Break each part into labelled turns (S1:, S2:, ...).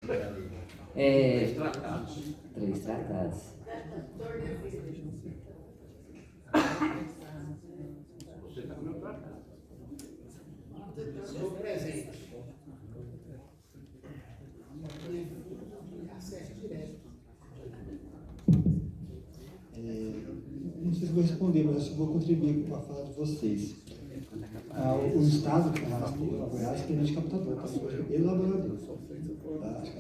S1: Três tratados.
S2: Você está com meu tratado.
S3: Sou presente.
S4: Não sei se vou responder, mas acho que vou contribuir com a fala de vocês. O Estado, que é Goiás, permite captador, tá? Elaborador. Tá? Acho que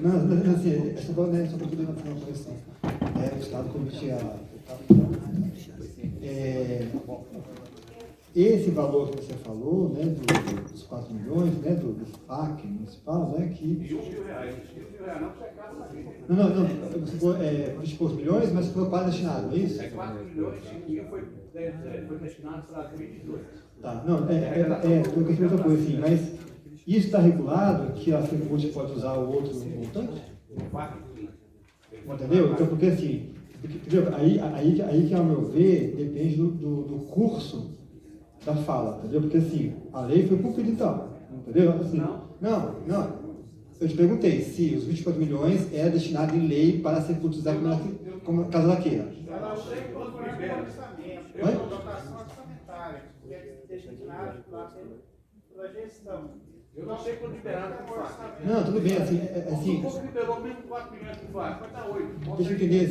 S4: não, assim, é só para poder fazer uma correção. O Estado permite esse valor que você falou, né, dos 4 milhões, né, do FAC municipal, né, que...
S2: E R$1.000, não, você acaba na vida.
S4: Não, você falou 20 milhões, mas foi quase destinado, é isso?
S2: 4 milhões, 5 mil foi destinado para 22.
S4: Tá, não, eu queria outra coisa, assim, mas isso está regulado que a Secult pode usar o outro montante? Entendeu? Então, porque assim, entendeu? Aí que, ao meu ver, depende do curso da fala, entendeu? Porque assim, a lei foi cumprida então, entendeu? Assim, não. Eu te perguntei se os 24 milhões era destinado em lei para ser utilizado como caso ela queira.
S3: Eu não sei quando for orçamento, dotação orçamentária, que é destinado pela gestão.
S2: Eu não sei quando liberado para o FAC.
S4: Não, tudo bem, assim,
S2: O povo liberou mesmo 4 milhões para o FAC, vai dar 8.
S4: deixa eu entender,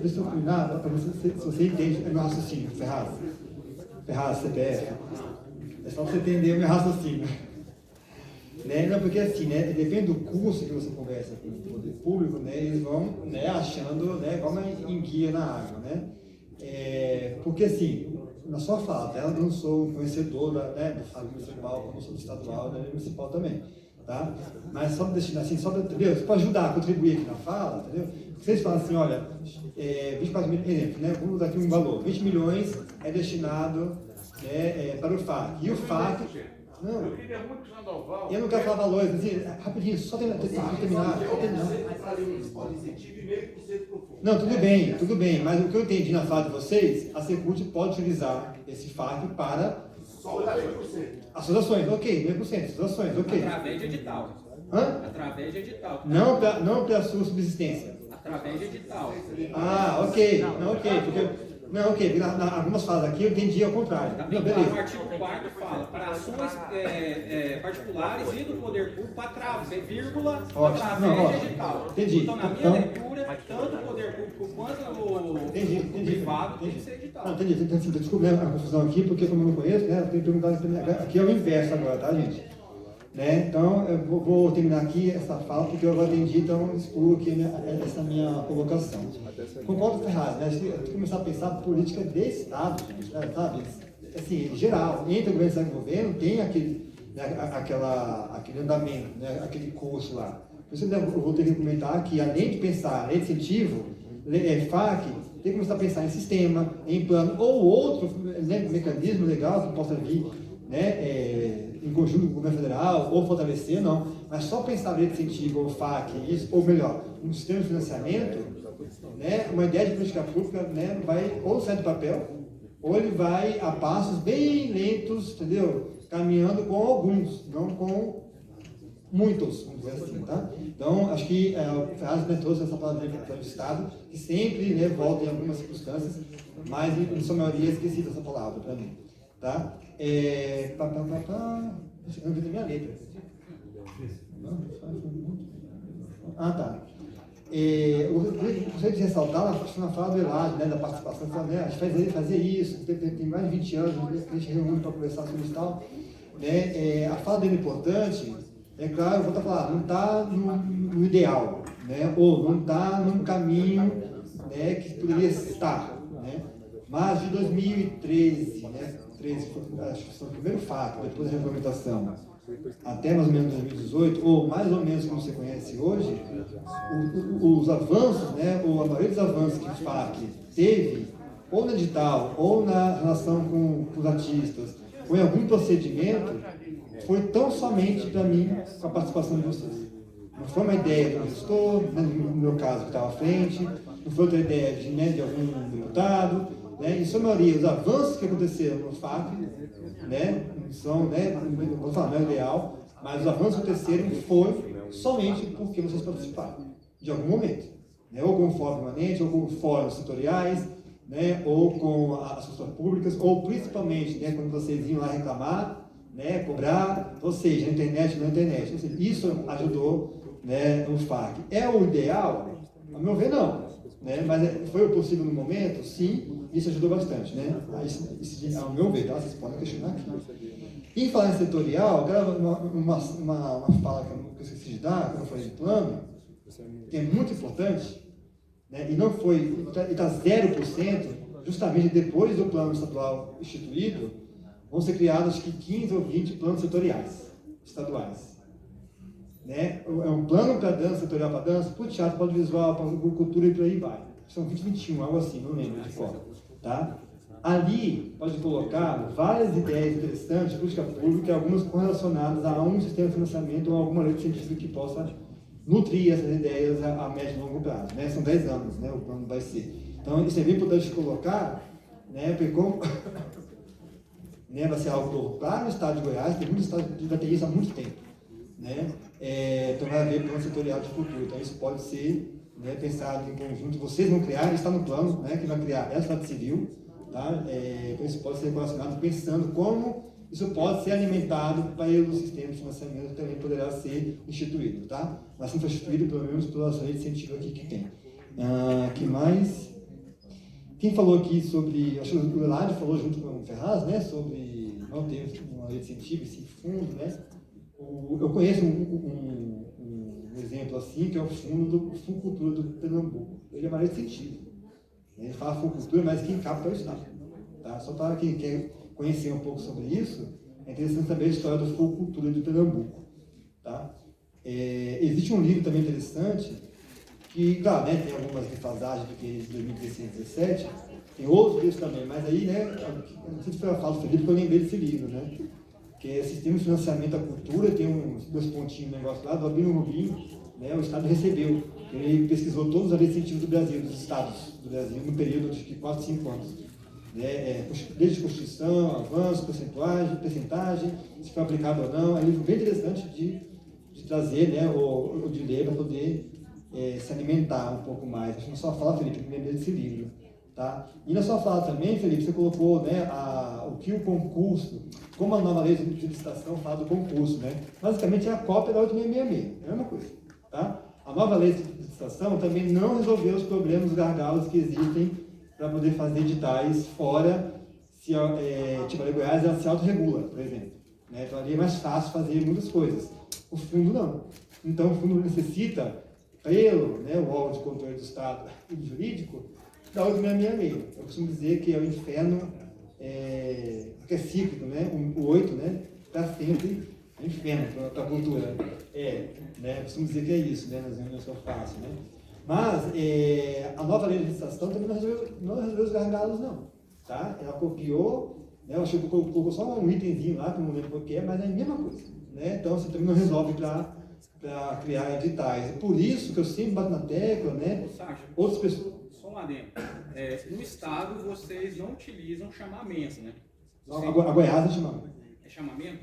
S4: deixa eu terminar, para ver se você entende o meu raciocínio, Ferraz, CPF. É só você entender o meu raciocínio. Né? Não, porque assim, né, depende do curso que você conversa com o poder público, né, eles vão, né, achando, né, igual uma enguia na água, né? Porque assim, na sua fala, eu não sou conhecedora, né, do FAC municipal, como sou do estadual, da municipal também, tá? Mas só para destinar assim, entendeu? Isso para ajudar a contribuir aqui na fala, entendeu? Vocês falam assim, olha, 24 milhões, exemplo, né, vamos dar aqui um valor, 20 milhões é destinado, né, para o FAC, e o FAC... Não,
S2: eu queria muito que o Sandoval...
S4: Eu não quero falar valores, assim, rapidinho, só terminar. Não, tudo bem, mas o que eu entendi na fala de vocês, a Secult pode utilizar esse FAC para...
S3: Só 8%.
S4: Associações, ok, 100%, associações, ok.
S5: Através de edital.
S4: Hã?
S5: Através de edital.
S4: Não para a sua subsistência.
S5: Através de edital.
S4: Ah, ok, porque... Não, ok, porque algumas falas aqui eu entendi ao contrário. Não,
S5: O
S4: beleza.
S5: artigo 4º fala para ações particulares e do poder público através, vírgula,
S4: Ótimo. Não,
S5: através de
S4: ótimo.
S5: edital.
S4: Entendi.
S5: Então, na minha
S4: Então-
S5: leitura, tanto o poder público quanto o privado tem que ser edital.
S4: Não, entendi. Desculpa a confusão aqui, porque como eu não conheço, né, eu tenho que perguntar também. Aqui é o inverso agora, tá, gente? Né? Então, eu vou terminar aqui essa fala, porque eu atendi, então excluo aqui essa minha colocação. Concordo com o Ferraz, né? A gente tem que começar a pensar política de Estado, né? Sabe? Assim, em geral, entre o governo e o governo, tem aquele andamento, né? Aquele curso lá. Por isso eu vou ter que comentar que, além de pensar em incentivo, FAC, tem que começar a pensar em sistema, em plano, ou outro, né, mecanismo legal que possa vir, né, em conjunto com o governo federal, ou fortalecer, não. Mas só pensar em incentivo, ou FAC, isso, ou melhor, um sistema de financiamento, né, uma ideia de política pública, né, vai ou sair do papel, ou ele vai a passos bem lentos, entendeu? Caminhando com alguns, não com muitos, vamos dizer assim, tá? Então, acho que o Ferraz, né, trouxe essa palavra do Estado, que sempre, né, volta em algumas circunstâncias, mas em sua maioria é esquecida essa palavra para mim, tá? Eu não vi minha letra. Tá. Eu gostaria de ressaltar na fala do Eladio, né, da participação, né, a gente fazia isso, tem mais de 20 anos, né, que a gente reúne para conversar sobre isso e tal. Né, a fala dele é importante, é claro, eu vou estar falando, não está no ideal, né, ou não está num caminho, né, que poderia estar. Né, mas de 2013, né, acho que foi o primeiro fato, depois da regulamentação, até mais ou menos 2018, ou mais ou menos como você conhece hoje, os avanços, né, ou a maioria dos avanços que o FAC teve, ou no edital, ou na relação com os artistas, ou em algum procedimento, foi tão somente para mim com a participação de vocês. Não foi uma ideia do gestor, né, no meu caso que estava à frente, não foi outra ideia de algum deputado, né, em sua maioria, os avanços que aconteceram no FAC, né, não são, né, não vou falar, não é ideal, mas os avanços que aconteceram foi somente porque vocês participaram, de algum momento, né, ou com o fórum permanente, ou com fóruns setoriais, né, ou com as pessoas públicas, ou principalmente, né, quando vocês iam lá reclamar, né, cobrar, ou seja, na internet, ou seja, isso ajudou, né, o FAC. É o ideal? A meu ver, não. Né? Mas foi o possível no momento? Sim, isso ajudou bastante. Né? Isso, ao meu ver, tá? Vocês podem questionar aqui. Em falar em setorial, uma fala que eu esqueci de dar, quando eu falei de plano, que é muito importante, né? E não foi, está 0%, justamente depois do plano estadual instituído, vão ser criados acho que 15 ou 20 planos setoriais estaduais. Né? É um plano para dança, setorial para dança, para o teatro, para o visual, para a cultura e por aí vai. São 20, 21, algo assim, não lembro de qual. Tá? Ali pode colocar várias ideias interessantes de política pública, algumas correlacionadas a um sistema de financiamento ou alguma lei de científica que possa nutrir essas ideias a médio e longo prazo. Né? São 10 anos, né? O plano vai ser. Então, isso é bem importante de colocar, né? Porque como né, vai ser algo claro no estado de Goiás, tem muitos estados que já tem isso há muito tempo. Né? Então vai haver plano setorial de cultura, então isso pode ser, né, pensado em conjunto. Vocês vão criar, está no plano, né, que vai criar a Estado Civil, tá? Então isso pode ser relacionado pensando como isso pode ser alimentado pelo sistema de financiamento que também poderá ser instituído, tá? Mas se não for instituído, pelo menos pela lei de incentivo aqui que tem. Que mais? Quem falou aqui sobre, acho que o Eladio falou junto com o Ferraz, né, sobre não ter uma lei de incentivo, esse fundo, né? Eu conheço um exemplo assim, que é o fundo do Funcultura do Pernambuco. Ele é mais sentido. Ele fala Funcultura, mas quem capta é o Estado. Tá? Só para quem quer conhecer um pouco sobre isso, é interessante saber a história do Funcultura de Pernambuco. Tá? Existe um livro também interessante, que, claro, né, tem algumas defasagens do que é de 2016 e 2017, tem outros livros também, mas aí, né, eu não sei se foi a fala do Felipe, porque eu lembrei desse livro, né? Que é Sistema de Financiamento da Cultura, tem uns 2 pontinhos no negócio lá, do Albino Rubinho, né, o Estado recebeu. Ele pesquisou todos os incentivos do Brasil, dos estados do Brasil, no período de 4, 5 anos. Né, desde Constituição, avanço, percentagem, se foi aplicado ou não. É um livro bem interessante de trazer, né, ou de ler para poder se alimentar um pouco mais. Acho que não só fala, Felipe, eu lembrei desse livro. Tá? E na sua fala também, Felipe, você colocou, né, o que o concurso, como a nova lei de licitação fala do concurso, né? Basicamente é a cópia da 8666, é a mesma coisa. Tá? A nova lei de licitação também não resolveu os problemas, os gargalos que existem para poder fazer editais fora, tipo a Lei Goiás, ela se autorregula, por exemplo. Né? Então ali é mais fácil fazer muitas coisas. O fundo não. Então o fundo necessita, pelo, né, o órgão de controle do Estado e jurídico, da 8666. Eu costumo dizer que é o inferno, que é cíclico, né? O 8, né? Está sempre inferno para a cultura. Né? Eu costumo dizer que é isso, né? Nas reuniões que eu faço, né? Mas a nova lei de licitação também não resolveu os gargalos, não. Tá? Ela copiou, né? Eu acho que colocou só um itemzinho lá, que eu não lembro o que é, mas é a mesma coisa. Né? Então você também não resolve para criar editais. É por isso que eu sempre bato na tecla, né? Outras pessoas.
S5: Lá dentro. No estado, vocês não utilizam chamamento, né?
S4: A Goiás é chamamento.
S5: É chamamento?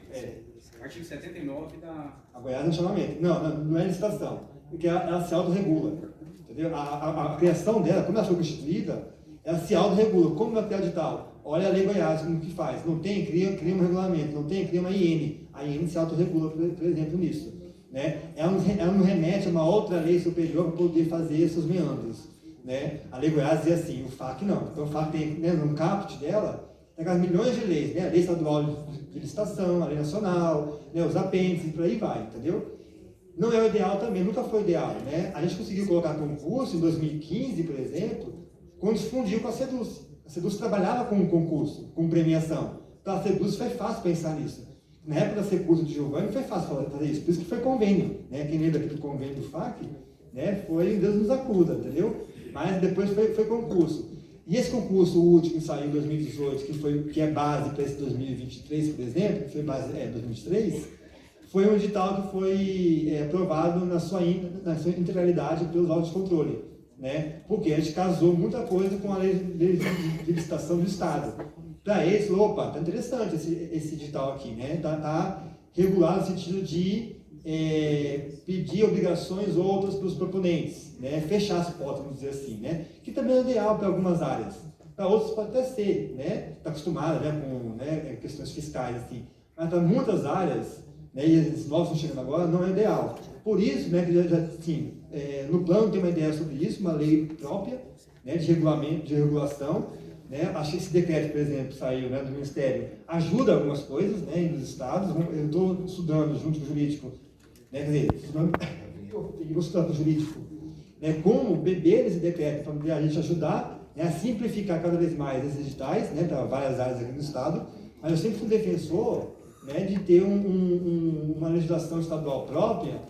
S5: Artigo 79 da...
S4: A Goiás é chamamento. Não é licitação. Porque ela se autorregula. Entendeu? A criação dela, como ela foi constituída, ela se autorregula. Como vai criar edital? Olha a Lei Goiás, como que faz. Não tem, cria um regulamento. Não tem, cria uma IN. A IN se autorregula, por exemplo, nisso. Né? Ela não remete a uma outra lei superior para poder fazer esses meandros. Né? A Lei Goiás dizia assim, o FAC não. Então o FAC tem, né, no caput dela, tem aquelas milhões de leis, né? A lei estadual de licitação, a lei nacional, né, os apêndices, por aí vai, entendeu? Não é o ideal também, nunca foi ideal, né? A gente conseguiu colocar concurso em 2015, por exemplo, quando fundiu com a SEDUC. A SEDUC trabalhava com concurso, com premiação. Então a SEDUC foi fácil pensar nisso. Na época da Securso de Giovanni foi fácil fazer isso, por isso que foi convênio, né? Quem lembra aqui do convênio do FAC, né? Foi Deus nos acuda, entendeu? Mas depois foi concurso. E esse concurso último que saiu em 2018, que é base para esse 2023, por exemplo, que foi base 2023, foi um edital que foi aprovado na sua integralidade pelos órgãos de controle. né? Porque a gente casou muita coisa com a lei de licitação do Estado. Para eles, opa, tá interessante esse edital aqui, né? Tá regulado no sentido de pedir obrigações outras para os proponentes, né? Fechar as portas, vamos dizer assim, né? Que também é ideal para algumas áreas. Para outros pode até ser, né? Está acostumado, né, com, né, questões fiscais, assim. Mas para muitas áreas, né, e os novos estão chegando agora, não é ideal. Por isso, né, que assim, no plano tem uma ideia sobre isso, uma lei própria, né, de regulamento, de regulação, né? Acho que esse decreto, por exemplo, saiu, né, do Ministério, ajuda algumas coisas, né, nos estados. Eu estou estudando junto com o jurídico, né, quer dizer, vou estudar com o jurídico, né, como beber esse decreto para a gente ajudar, né, a simplificar cada vez mais esses editais, né, para várias áreas aqui no estado. Mas eu sempre fui defensor, né, de ter uma legislação estadual própria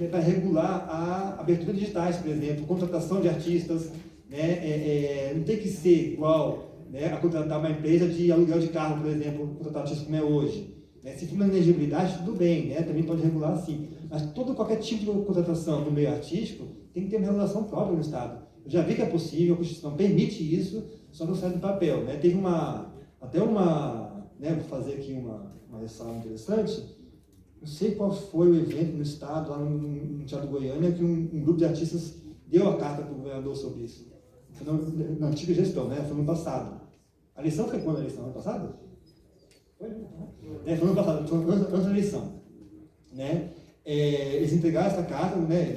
S4: para regular a abertura de editais, por exemplo, contratação de artistas, né, não tem que ser igual, né, a contratar uma empresa de aluguel de carro, por exemplo, contratar artista como é hoje. Né? Se for uma elegibilidade, tudo bem, né, também pode regular assim. Mas qualquer tipo de contratação no meio artístico tem que ter uma regulação própria no Estado. Eu já vi que é possível, a Constituição permite isso, só não sai do papel. Né? Teve né, vou fazer aqui uma ressalva interessante. Não sei qual foi o evento no Estado, lá no Estado de Goiânia, que um grupo de artistas deu a carta para o governador sobre isso. Foi na antiga gestão, né? Foi no ano passado. A eleição foi quando a eleição? Ano passado? Foi no ano passado, foi antes da eleição. Né? Eles entregaram essa carta, né?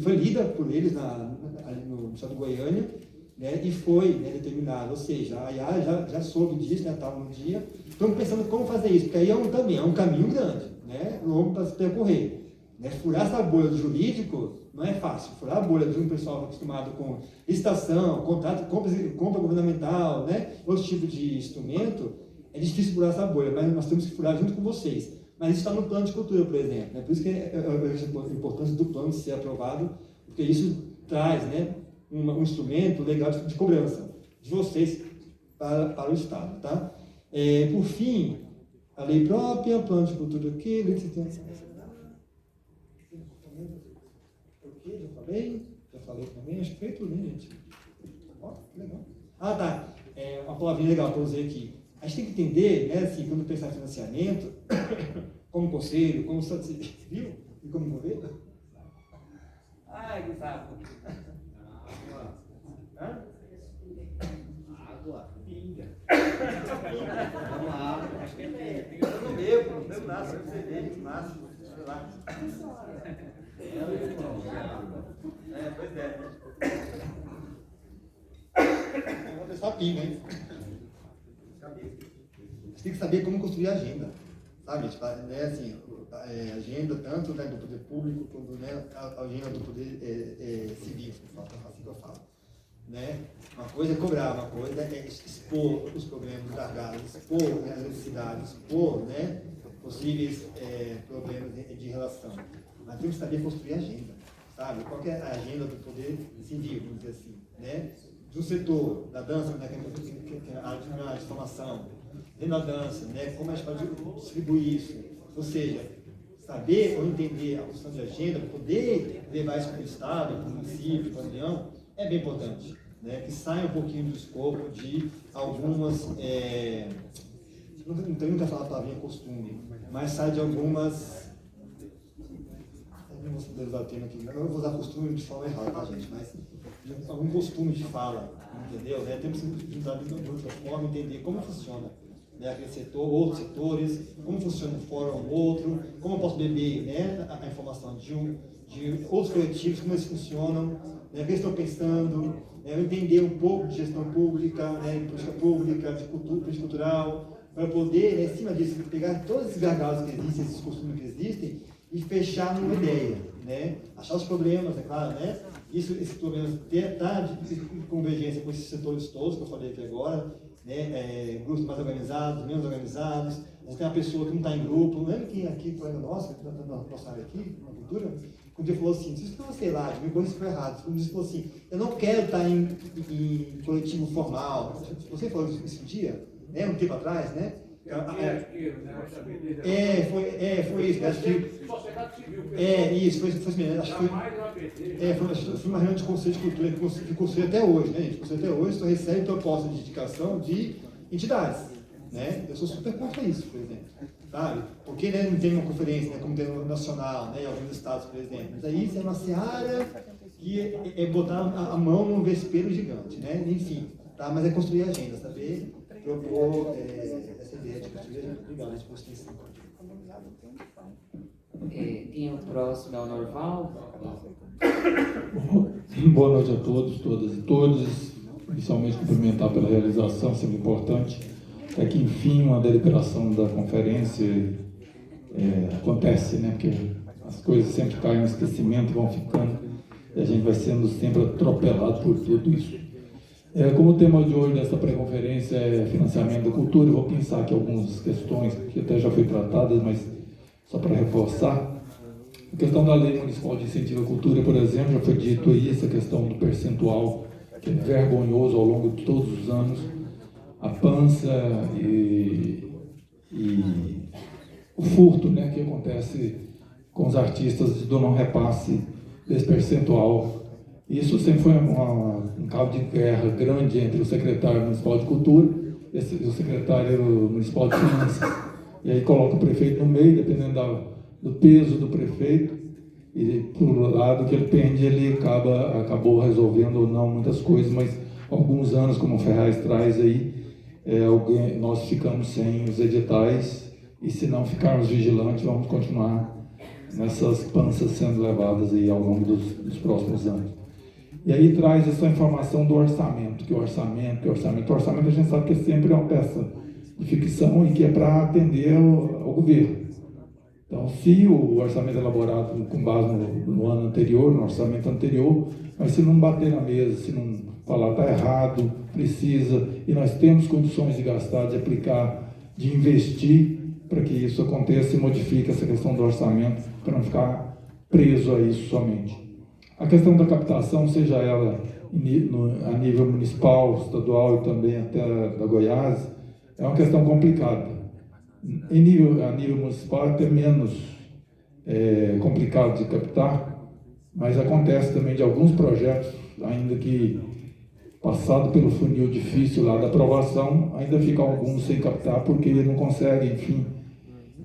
S4: Foi lida por eles ali no Estado de Goiânia, né? E foi, né, determinado. Ou seja, a IA já soube disso, né? Estava no dia. Estamos pensando como fazer isso, porque aí é um caminho grande, né? Longo para se percorrer. Né? Furar essa bolha do jurídico não é fácil. Furar a bolha de um pessoal acostumado com licitação, contrato, compra governamental, né? Outro tipo de instrumento, é difícil furar essa bolha, mas nós temos que furar junto com vocês. Mas isso está no plano de cultura, por exemplo. Né? Por isso que a importância do plano ser aprovado, porque isso traz, né, um instrumento legal de cobrança de vocês para o Estado. Tá? Por fim, a lei própria, plano de cultura aqui, lei de assistência. Já falei também, acho que foi tudo, né, gente? Ó, que legal. Ah, tá. Uma palavrinha legal que eu usei aqui. A gente tem que entender, né, assim, quando pensar em financiamento, como conselho, como Estado Civil e como governo.
S1: Ai, que saco.
S2: Água, pinga.
S1: Vamos lá.
S2: Acho que é pinga. Eu não bebo nada, só cerveja, massa. Olha lá. Pois é.
S4: Vamos testar pinga, hein? Você tem que saber como construir a agenda, sabe? Tipo, né, assim, agenda tanto, né, do poder público quanto, né, a agenda do poder civil, assim que eu falo. Né? Uma coisa é cobrar, uma coisa é expor os problemas dos gargalos, expor, né, as necessidades, expor, né, possíveis problemas de relação. Mas temos que saber construir a agenda, sabe? Qual que é a agenda do poder civil, vamos dizer assim, né? Do setor da dança, né, que é a área de formação, dentro da dança, né, como a gente pode distribuir isso. Ou seja, saber ou entender a função de agenda, poder levar isso para o Estado, para o município, para a União, é bem importante. Né, que saia um pouquinho do escopo de algumas, não tenho nunca falar a palavrinha costume, mas sai de algumas, eu não vou usar o termo aqui, eu vou usar costume de forma errada, tá, gente, mas de algum costume de fala, entendeu? Né? Temos que usar de outra forma, entender como funciona, né, aquele setor, outros setores, como funciona um fórum ou outro, como eu posso beber, né, a informação de outros coletivos, como eles funcionam, né, o que eles estão pensando, né, entender um pouco de gestão pública, né, de política pública, de política cultural, para poder, né, em cima disso, pegar todos esses gargalos que existem, esses costumes que existem, e fechar numa ideia, né, achar os problemas, é claro, né, esses problemas estar de convergência com esses setores todos que eu falei aqui agora, né, grupos mais organizados, menos organizados. A gente tem uma pessoa que não está em grupo, não lembra quem aqui foi na nossa área aqui, na cultura, quando ele falou assim, isso não sei lá, me corrija se for errado, quando ele falou assim, eu não quero estar em coletivo formal. Você falou isso um dia, né, um tempo atrás, né? Foi isso. Acho que
S3: Sociedade civil.
S4: isso, foi isso mesmo. Acho que foi uma reunião de conselho de cultura que construiu até hoje, né, gente? Construiu até hoje, só recebe proposta de indicação de entidades, né? Eu sou super contra isso, por exemplo, sabe? Porque, né, não tem uma conferência, né, como tem no nacional, né, em alguns estados, por exemplo. Mas aí isso é uma seara que é botar a mão num vespeiro gigante, né? Enfim, tá? Mas é construir agenda, saber propor essa ideia de construir agenda. Obrigado, de construção.
S6: Quem é o próximo? É o Norval?
S7: Boa noite a todos, todas e todos. Inicialmente cumprimentar pela realização, sempre importante. É que, enfim, uma deliberação da conferência acontece, né? Porque as coisas sempre caem no esquecimento, vão ficando, e a gente vai sendo sempre atropelado por tudo isso. Como o tema de hoje dessa pré-conferência é financiamento da cultura, eu vou pensar aqui algumas questões que até já foram tratadas, mas só para reforçar. A questão da Lei Municipal de Incentivo à Cultura, por exemplo, já foi dito aí, essa questão do percentual, que é vergonhoso ao longo de todos os anos, a pança e o furto, né, que acontece com os artistas do não repasse desse percentual. Isso sempre foi um cabo de guerra grande entre o secretário municipal de cultura e o secretário municipal de finanças. E aí coloca o prefeito no meio, dependendo do peso do prefeito, e por lado que ele pende, ele acabou resolvendo ou não muitas coisas, mas alguns anos, como o Ferraz traz aí, nós ficamos sem os editais, e se não ficarmos vigilantes, vamos continuar nessas panças sendo levadas aí ao longo dos próximos anos. E aí traz essa informação do orçamento, que o orçamento a gente sabe que é sempre uma peça de ficção e que é para atender ao governo. Então, se o orçamento é elaborado com base no ano anterior, no orçamento anterior, mas se não bater na mesa, se não falar está errado, precisa, e nós temos condições de gastar, de aplicar, de investir para que isso aconteça e modifique essa questão do orçamento, para não ficar preso a isso somente. A questão da captação, seja ela a nível municipal, estadual e também até da Goiás, é uma questão complicada. A nível municipal é até menos complicado de captar, mas acontece também de alguns projetos, ainda que passado pelo funil difícil lá da aprovação, ainda ficam alguns sem captar porque não conseguem, enfim.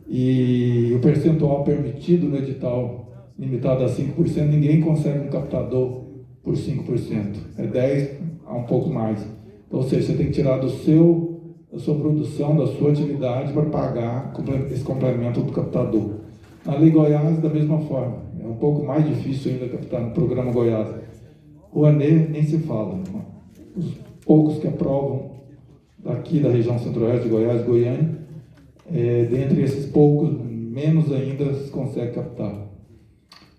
S7: E o percentual permitido no edital, limitado a 5%, ninguém consegue um captador por 5%. É 10% a um pouco mais. Então, ou seja, você tem que tirar da sua produção, da sua atividade, para pagar esse complemento do captador. Na Lei Goiás, da mesma forma. É um pouco mais difícil ainda captar no programa Goiás. O ANE nem se fala. Os poucos que aprovam daqui da região centro-oeste de Goiás, Goiânia, dentre esses poucos, menos ainda se consegue captar.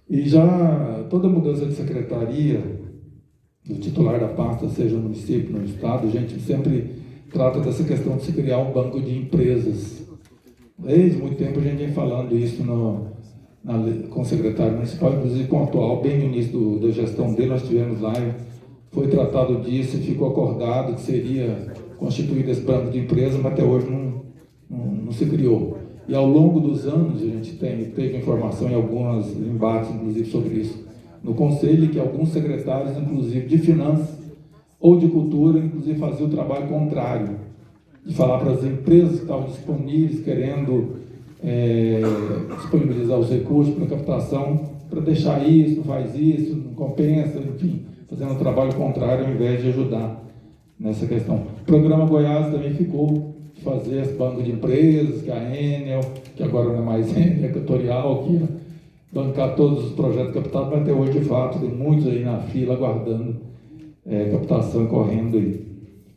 S7: E já toda mudança de secretaria, do titular da pasta, seja no município, no estado, a gente sempre trata dessa questão de se criar um banco de empresas. Desde muito tempo a gente vem falando isso com o secretário municipal, inclusive com o atual, bem no início da gestão dele, nós tivemos lá, foi tratado disso e ficou acordado que seria constituído esse banco de empresas, mas até hoje não se criou. E ao longo dos anos, a gente teve informação em alguns embates, inclusive, sobre isso no Conselho, que alguns secretários, inclusive de Finanças ou de Cultura, inclusive faziam o trabalho contrário, de falar para as empresas que estavam disponíveis, querendo disponibilizar os recursos para captação, para deixar isso, não faz isso, não compensa, enfim, fazendo o trabalho contrário ao invés de ajudar nessa questão. O programa Goiás também ficou de fazer esse banco de empresas, que a Enel, que agora não é mais Enel, é Equatorial, que ia bancar todos os projetos captados, mas até hoje, de fato, tem muitos aí na fila aguardando captação correndo aí.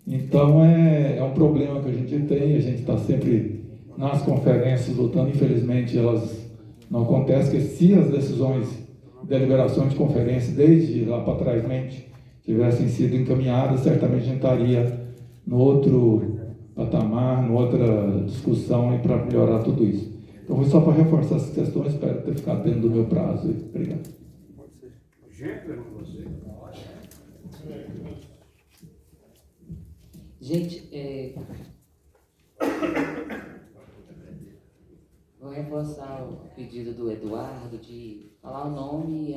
S7: Então, é um problema que a gente tem, a gente está sempre nas conferências lutando, infelizmente elas não acontecem, porque se as decisões, deliberações de conferência, desde lá para trás, tivessem sido encaminhadas, certamente a gente estaria no outro patamar, em outra discussão para melhorar tudo isso. Então, foi só para reforçar essas questões, espero ter ficado dentro do meu prazo. Obrigado.
S6: Gente, reforçar o pedido do Eduardo de falar o nome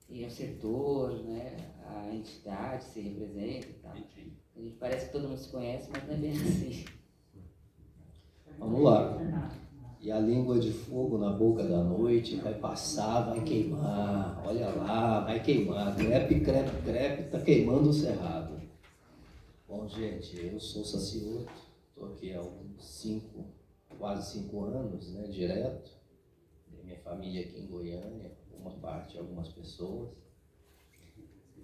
S6: e o setor, né, a entidade que se representa e tal. A gente parece que todo mundo se conhece, mas não é bem assim.
S1: Vamos lá. E a língua de fogo na boca da noite vai passar, vai queimar. Olha lá, vai queimar. Crepe, crepe, crepe, tá queimando o cerrado. Bom, gente, eu sou Sacioto, estou aqui há quase 5 anos, né, direto. Minha família aqui em Goiânia, uma parte, algumas pessoas.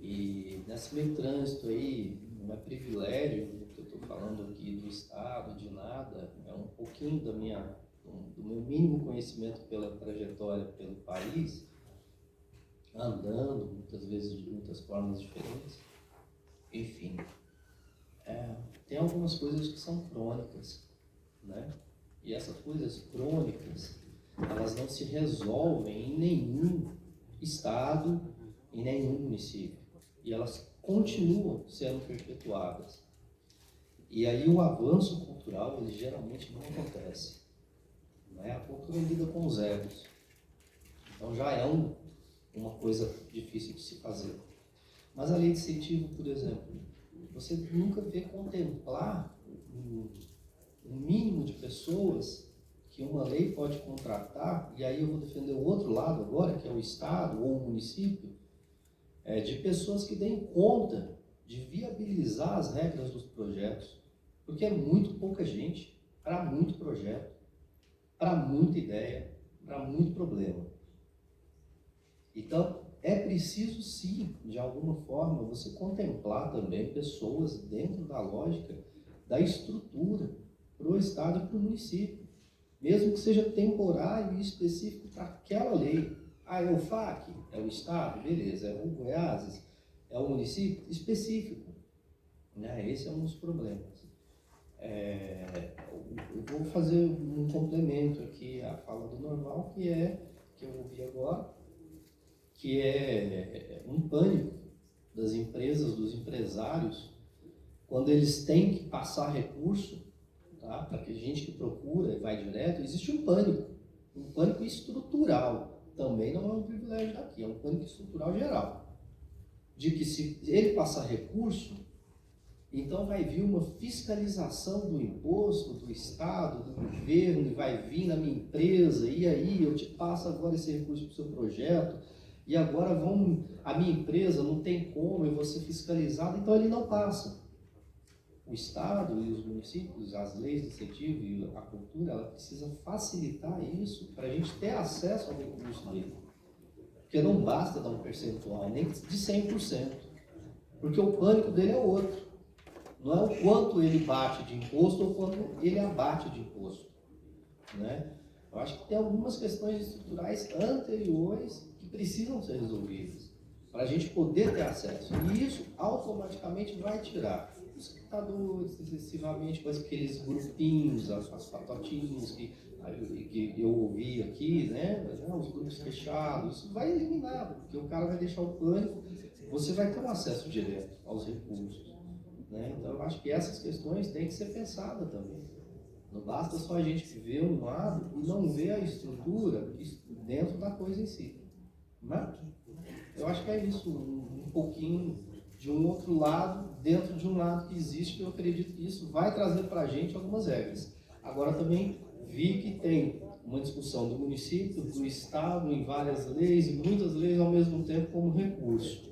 S1: E nesse meio trânsito aí, não é privilégio que eu estou falando aqui do Estado, de nada, é um pouquinho do meu mínimo conhecimento pela trajetória pelo país, andando, muitas vezes de muitas formas diferentes. Enfim, tem algumas coisas que são crônicas, né? E essas coisas crônicas, elas não se resolvem em nenhum estado, em nenhum município. E elas continuam sendo perpetuadas. E aí o avanço cultural, ele geralmente não acontece. Né? A cultura lida com os egos. Então já é uma coisa difícil de se fazer. Mas a lei de incentivo, por exemplo, você nunca vê contemplar um mínimo de pessoas que uma lei pode contratar, e aí eu vou defender o outro lado agora, que é o Estado ou o município, de pessoas que deem conta de viabilizar as regras dos projetos, porque é muito pouca gente para muito projeto, para muita ideia, para muito problema. Então, é preciso sim, de alguma forma, você contemplar também pessoas dentro da lógica da estrutura para o Estado e para o município, mesmo que seja temporário e específico para aquela lei. É o FAC, é o Estado, beleza, é o Goiás, é o município específico. Né? Esse é um dos problemas. Eu vou fazer um complemento aqui à fala do Norval, que eu ouvi agora, que é um pânico das empresas, dos empresários, quando eles têm que passar recurso, tá? Para que a gente que procura e vai direto, existe um pânico estrutural. Também não é um privilégio daqui, é um pânico estrutural geral. De que se ele passar recurso, então vai vir uma fiscalização do imposto, do Estado, do governo, e vai vir na minha empresa, e aí eu te passo agora esse recurso para o seu projeto, e agora a minha empresa não tem como, eu vou ser fiscalizado, então ele não passa. O Estado e os municípios, as leis de incentivo e a cultura, ela precisa facilitar isso para a gente ter acesso ao recurso dele. Porque não basta dar um percentual, nem de 100%, porque o pânico dele é outro. Não é o quanto ele bate de imposto ou quanto ele abate de imposto. Né? Eu acho que tem algumas questões estruturais anteriores que precisam ser resolvidas para a gente poder ter acesso. E isso automaticamente vai tirar os espectadores, excessivamente, com aqueles grupinhos, as patotinhas que eu ouvi aqui, né? Os grupos fechados, isso vai eliminar, porque o cara vai deixar o pânico, você vai ter um acesso direto aos recursos. Né? Então eu acho que essas questões têm que ser pensadas também. Não basta só a gente ver um lado e não ver a estrutura dentro da coisa em si. Né? Eu acho que é isso, um pouquinho de um outro lado, dentro de um lado que existe, que eu acredito que isso vai trazer para a gente algumas regras. Agora também vi que tem uma discussão do município, do Estado, em várias leis, e muitas leis ao mesmo tempo como recurso.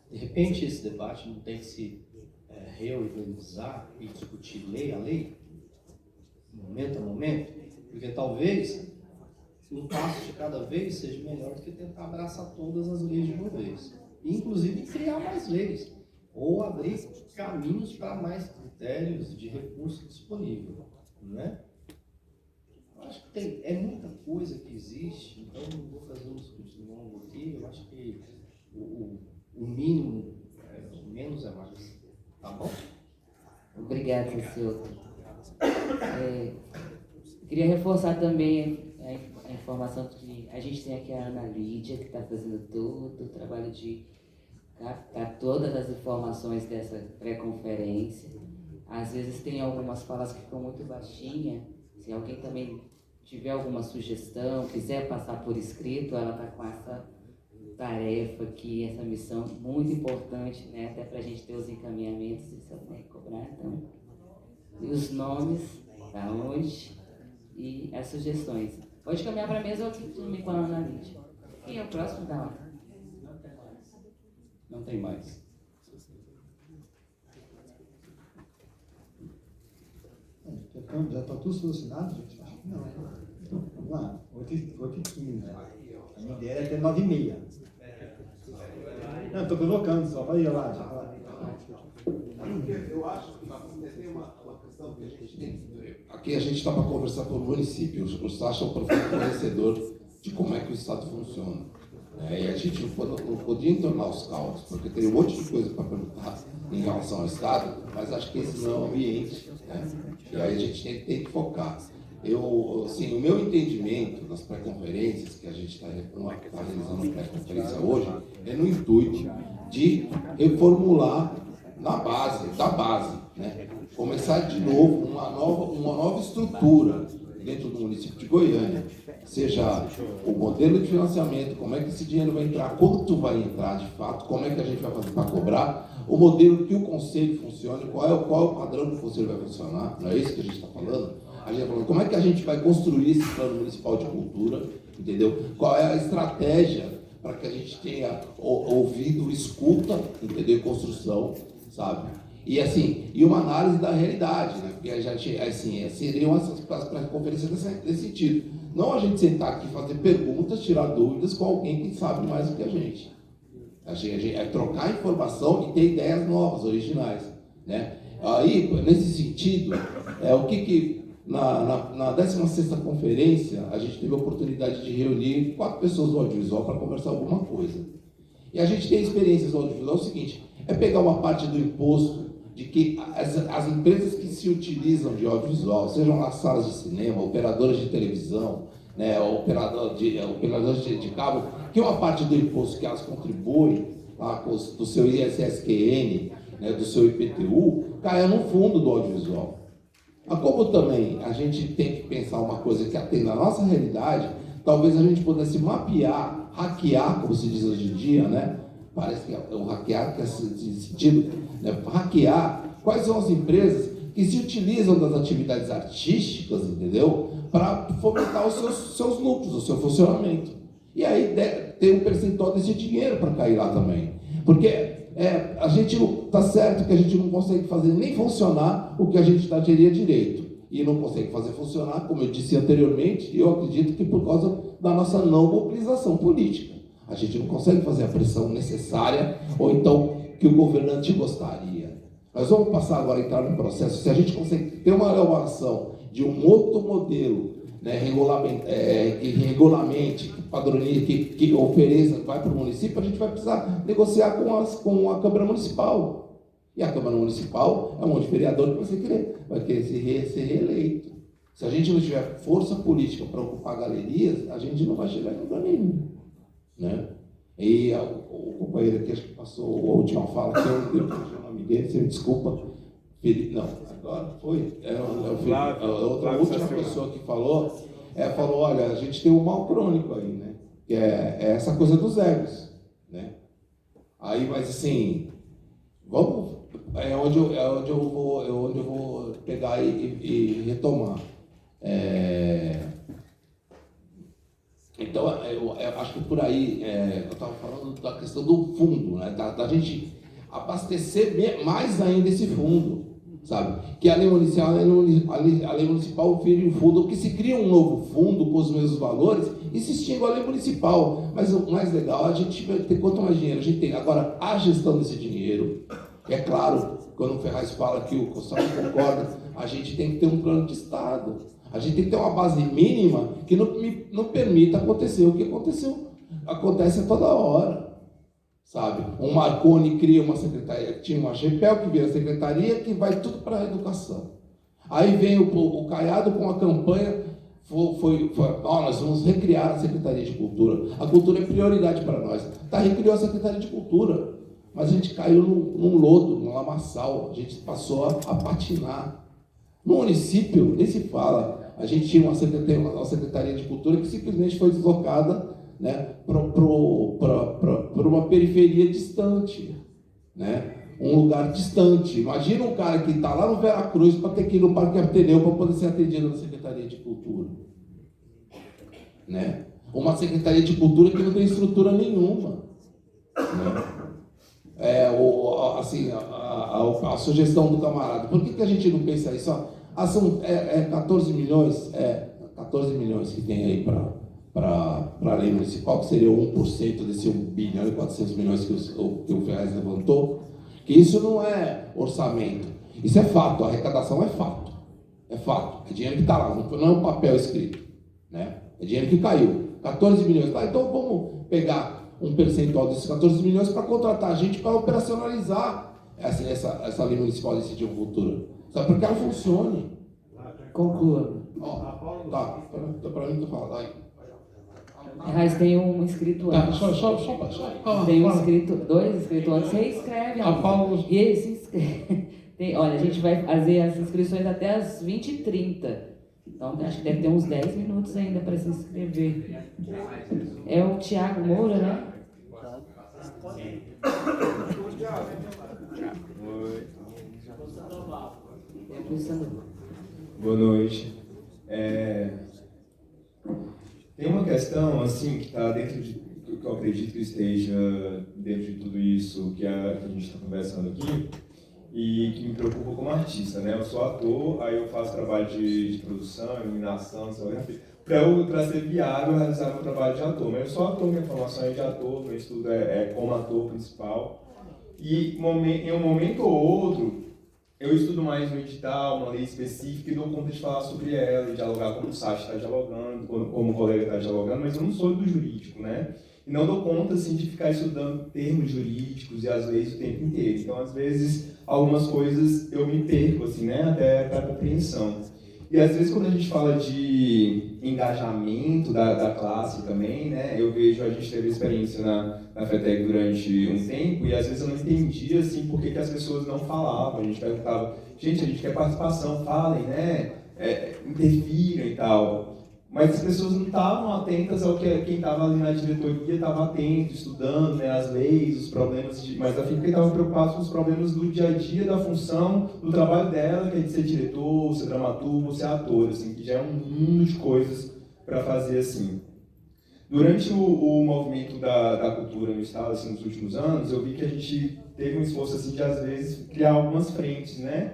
S1: De repente esse debate não tem que se reorganizar e discutir lei a lei, momento a momento, porque talvez um passo de cada vez seja melhor do que tentar abraçar todas as leis de uma vez. Inclusive criar mais leis, ou abrir caminhos para mais critérios de recurso disponível. Né? Eu acho que é muita coisa que existe, então não vou fazer um discurso longo aqui, eu acho que o mínimo, o menos é mais. Tá bom?
S6: Obrigado, senhor. Queria reforçar também a informação que a gente tem aqui a Ana Lídia, que está fazendo todo o trabalho de captar todas as informações dessa pré-conferência. Às vezes tem algumas falas que ficam muito baixinhas. Se alguém também tiver alguma sugestão, quiser passar por escrito, ela está com essa tarefa aqui, essa missão muito importante, né? Até para a gente ter os encaminhamentos, isso eu tenho que cobrar, então. E os nomes, da onde, e as sugestões. Pode caminhar para a mesa ou aqui me falando na lista. Quem é o próximo da hora?
S1: Não tem mais.
S4: Já está tudo solucionado, gente? Acho que não. Então, vamos lá. 8h15. A minha ideia era até 9h30. Não, estou colocando só. Vai lá, já.
S8: Eu acho que tem uma questão que a gente tem. Aqui a gente está para conversar com o município. O Sacha é um profundo conhecedor de como é que o Estado funciona. E a gente não podia entornar os causos, porque tem um monte de coisa para perguntar em relação ao Estado, mas acho que esse não é o ambiente. Né? E aí a gente tem que focar. Assim, o meu entendimento das pré-conferências, que a gente está realizando a pré-conferência hoje, é no intuito de reformular da base, né? Começar de novo uma nova estrutura dentro do município de Goiânia, seja o modelo de financiamento, como é que esse dinheiro vai entrar, quanto vai entrar de fato, como é que a gente vai fazer para cobrar, o modelo que o conselho funcione, qual é o padrão que o conselho vai funcionar, não é isso que a gente está falando? A gente está falando como é que a gente vai construir esse plano municipal de cultura, entendeu? Qual é a estratégia para que a gente tenha ouvido, escuta, entendeu? E construção, sabe? E assim, e uma análise da realidade, né? Porque a gente, assim, seriam essas conferências nesse sentido. Não a gente sentar aqui, fazer perguntas, tirar dúvidas com alguém que sabe mais do que a gente. A gente é trocar informação e ter ideias novas, originais, né? Aí, nesse sentido, o que na 16ª conferência, a gente teve a oportunidade de reunir 4 pessoas do audiovisual para conversar alguma coisa. E a gente tem experiências do audiovisual, é o seguinte, é pegar uma parte do imposto de que as empresas que se utilizam de audiovisual, sejam lá salas de cinema, operadoras de televisão, né, operadoras de cabo, que uma parte do imposto que elas contribuem lá do seu ISSQN, né, do seu IPTU, caia no fundo do audiovisual. Mas como também a gente tem que pensar uma coisa que atende à nossa realidade, talvez a gente pudesse mapear, hackear, como se diz hoje em dia, né? Parece que é o hackear que é sentido, né? Hackear quais são as empresas que se utilizam das atividades artísticas, entendeu? Para fomentar os seus lucros, o seu funcionamento. E aí tem um percentual desse dinheiro para cair lá também. Porque a gente está certo que a gente não consegue fazer nem funcionar o que a gente teria direito. E não consegue fazer funcionar, como eu disse anteriormente, eu acredito que por causa da nossa não mobilização política. A gente não consegue fazer a pressão necessária, ou então que o governante gostaria. Nós vamos passar agora a entrar num processo, se a gente consegue ter uma elaboração de um outro modelo, né, que regulamente, que padronize, que ofereça, vai para o município, a gente vai precisar negociar com a Câmara Municipal. E a Câmara Municipal é um monte de vereador que vai querer ser reeleito. Se a gente não tiver força política para ocupar galerias, a gente não vai chegar em lugar nenhum. Né? E o companheiro que acho que passou a última fala, que eu não sei o nome dele, você me desculpa, Felipe, não, agora foi, outra última pessoa que falou, olha, a gente tem um mal crônico aí, né? Que é essa coisa dos egos, né? Aí, mas assim, vamos, onde eu vou pegar e retomar. Então, eu acho que por aí, eu estava falando da questão do fundo, né? Da gente abastecer mais ainda esse fundo, sabe? Que a lei municipal vire um fundo, que se cria um novo fundo com os mesmos valores e se extingue a lei municipal. Mas o mais legal, a gente vai ter quanto mais dinheiro a gente tem. Agora, a gestão desse dinheiro, é claro, quando o Ferraz fala que o Conselho concorda, a gente tem que ter um plano de Estado. A gente tem que ter uma base mínima que não permita acontecer o que acontece a toda hora, sabe? Um Marconi cria uma secretaria, tinha uma GPEL que vira secretaria que vai tudo para a educação. Aí vem o Caiado com a campanha, nós vamos recriar a Secretaria de Cultura. A cultura é prioridade para nós. Recriou a Secretaria de Cultura, mas a gente caiu num lodo, num lamaçal, a gente passou a patinar. No município, nem se fala. A gente tinha uma Secretaria de Cultura que simplesmente foi deslocada, né, para uma periferia distante, né? Um lugar distante. Imagina um cara que está lá no Veracruz para ter que ir no Parque Ateneu para poder ser atendido na Secretaria de Cultura. Né? Uma Secretaria de Cultura que não tem estrutura nenhuma. Né? A sugestão do camarada. Por que a gente não pensa isso? São 14 milhões, 14 milhões que tem aí para a lei municipal, que seria 1% desse 1 bilhão e 400 milhões que o Ferraz levantou. Que isso não é orçamento, isso é fato, a arrecadação é fato. É fato, é dinheiro que está lá, não é um papel escrito. Né? É dinheiro que caiu. 14 milhões. Tá, então vamos pegar um percentual desses 14 milhões para contratar gente para operacionalizar essa lei municipal de incentivo à cultura. Sabe, para que ela funcione.
S6: Conclua.
S8: Tá, para mim tu fala. Aí.
S6: Mas tem um inscrito antes. Tem um inscrito, 2 inscritos antes. Você escreve. E ele se inscreve. Olha, a gente vai fazer as inscrições até as 20h30. Então, acho que deve ter uns 10 minutos ainda para se inscrever. É o Thiago Moura, né?
S9: Boa noite. Tem uma questão assim que está dentro de que eu acredito que esteja dentro de tudo isso que a gente está conversando aqui e que me preocupa como artista, né? Eu sou ator, aí eu faço trabalho de produção, iluminação, para ser viável realizar meu trabalho de ator. Mas eu sou ator, minha formação é de ator, meu estudo é como ator principal. E em um momento ou outro, eu estudo mais no edital, uma lei específica, e dou conta de falar sobre ela, e dialogar como o Sacha está dialogando, como o colega está dialogando, mas eu não sou do jurídico, né? E não dou conta, assim, de ficar estudando termos jurídicos e as leis o tempo inteiro. Então, às vezes, algumas coisas eu me perco, assim, né? Até para a compreensão. E, às vezes, quando a gente fala de engajamento da classe também, né? Eu vejo, a gente teve experiência na FETEC durante um tempo, e às vezes eu não entendia, assim, por que as pessoas não falavam. A gente perguntava, gente, a gente quer participação, falem, né? Interfiram e tal. Mas as pessoas não estavam atentas ao que quem estava ali na diretoria estava atento, estudando, né, as leis, os problemas, mas a FICA estava preocupada com os problemas do dia a dia, da função, do trabalho dela, que é de ser diretor, ser dramaturgo, ser ator, assim, que já é um mundo de coisas para fazer assim. Durante o movimento da cultura no Estado, assim, nos últimos anos, eu vi que a gente teve um esforço assim, de, às vezes, criar algumas frentes, né?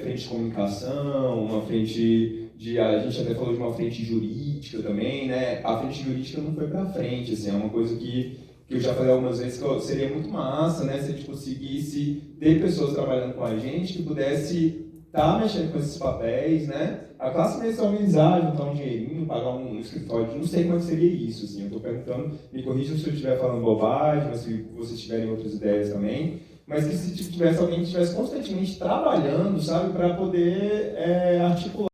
S9: Frente de comunicação, uma frente... a gente até falou de uma frente jurídica também, né? A frente jurídica não foi para frente, assim, é uma coisa que eu já falei algumas vezes que seria muito massa, né? Se a gente conseguisse ter pessoas trabalhando com a gente que pudesse estar mexendo com esses papéis, né? A classe meio se organizar, juntar um dinheirinho, pagar um escritório, não sei como é que seria isso, assim, eu estou perguntando, me corrijam se eu estiver falando bobagem, mas se vocês tiverem outras ideias também, mas que se tivesse alguém que estivesse constantemente trabalhando, sabe, para poder articular